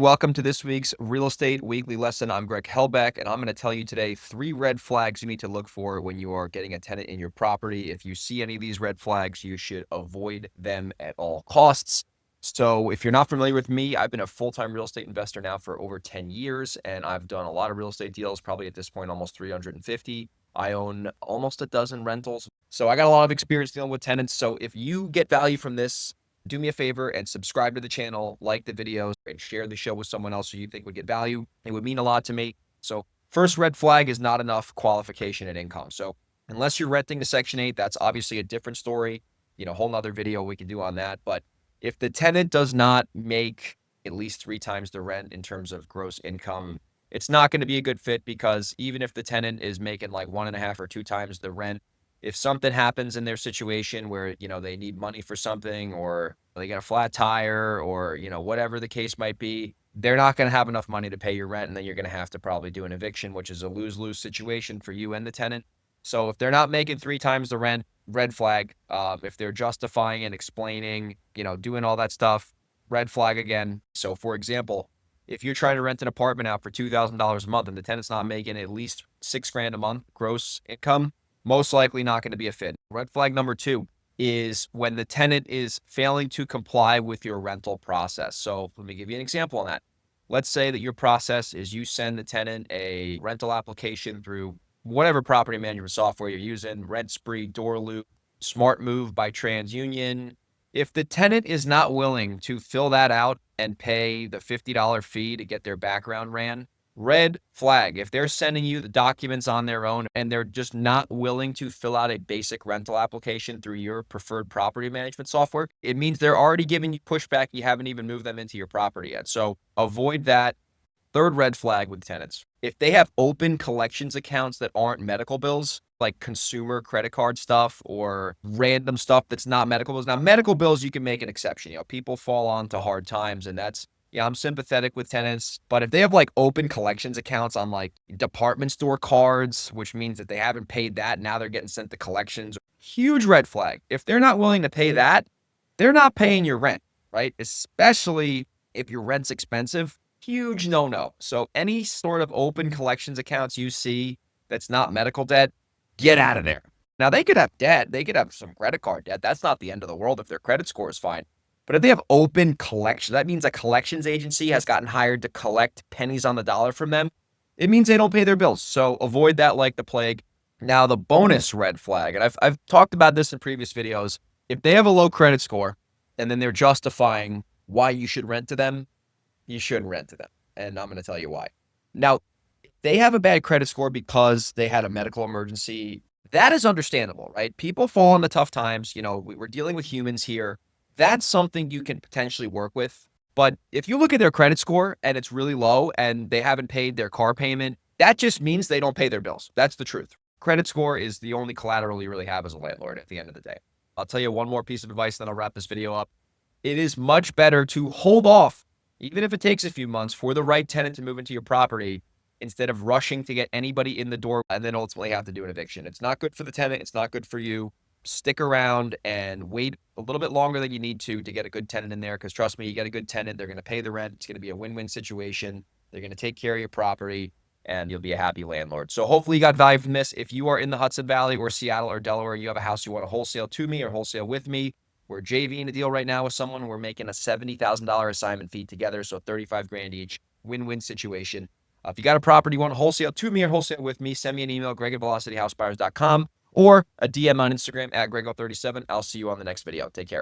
Welcome to this week's Real Estate Weekly Lesson. I'm Greg Helbeck, and I'm going to tell you today 3 red flags you need to look for when you are getting a tenant in your property. If you see any of these red flags, you should avoid them at all costs. So if you're not familiar with me, I've been a full-time real estate investor now for over 10 years, and I've done a lot of real estate deals, probably at this point almost 350. I own almost a dozen rentals. So I got a lot of experience dealing with tenants. So if you get value from this, do me a favor and subscribe to the channel, like the videos, and share the show with someone else who you think would get value. It would mean a lot to me. So first red flag is not enough qualification and income. So unless you're renting to Section 8, that's obviously a different story. Whole nother video we can do on that. But if the tenant does not make at least 3 times the rent in terms of gross income, it's not going to be a good fit, because even if the tenant is making like 1.5 or 2 times the rent, if something happens in their situation where, they need money for something, or they got a flat tire, or, whatever the case might be, they're not going to have enough money to pay your rent. And then you're going to have to probably do an eviction, which is a lose-lose situation for you and the tenant. So if they're not making 3 times the rent, red flag. If they're justifying and explaining, doing all that stuff, red flag again. So for example, if you're trying to rent an apartment out for $2,000 a month and the tenant's not making at least $6,000 a month gross income, most likely not going to be a fit. Red flag number 2 is when the tenant is failing to comply with your rental process. So let me give you an example on that. Let's say that your process is you send the tenant a rental application through whatever property management software you're using, Rent Spree, Doorloop, Smart Move by TransUnion. If the tenant is not willing to fill that out and pay the $50 fee to get their background ran, red flag. If they're sending you the documents on their own and they're just not willing to fill out a basic rental application through your preferred property management software, it means they're already giving you pushback. You haven't even moved them into your property yet. So avoid that. Third red flag with tenants: if they have open collections accounts that aren't medical bills, like consumer credit card stuff or random stuff that's not medical bills. Now, medical bills, you can make an exception. People fall onto hard times, and that's, I'm sympathetic with tenants. But if they have like open collections accounts on like department store cards, which means that they haven't paid that, now they're getting sent to collections, huge red flag. If they're not willing to pay that, they're not paying your rent, right? Especially if your rent's expensive. Huge no-no. So any sort of open collections accounts you see that's not medical debt, get out of there. Now, they could have debt. They could have some credit card debt. That's not the end of the world if their credit score is fine. But if they have open collection, that means a collections agency has gotten hired to collect pennies on the dollar from them. It means they don't pay their bills. So avoid that like the plague. Now, the bonus red flag, and I've talked about this in previous videos. If they have a low credit score and then they're justifying why you should rent to them, you shouldn't rent to them. And I'm going to tell you why. Now, if they have a bad credit score because they had a medical emergency, that is understandable, right? People fall into tough times. We're dealing with humans here. That's something you can potentially work with. But if you look at their credit score and it's really low and they haven't paid their car payment, that just means they don't pay their bills. That's the truth. Credit score is the only collateral you really have as a landlord at the end of the day. I'll tell you one more piece of advice, then I'll wrap this video up. It is much better to hold off, even if it takes a few months, for the right tenant to move into your property, instead of rushing to get anybody in the door and then ultimately have to do an eviction. It's not good for the tenant. It's not good for you. Stick around and wait a little bit longer than you need to get a good tenant in there, because trust me, you get a good tenant, they're going to pay the rent. It's going to be a win-win situation. They're going to take care of your property, and you'll be a happy landlord. So hopefully you got value from this. If you are in the Hudson Valley or Seattle or Delaware, you have a house you want to wholesale to me or wholesale with me, we're JVing a deal right now with someone. We're making a $70,000 assignment fee together, so $35,000 each. Win-win situation. If you got a property you want to wholesale to me or wholesale with me, send me an email, greg@velocityhousebuyers.com, or a DM on Instagram @grego37. I'll see you on the next video. Take care.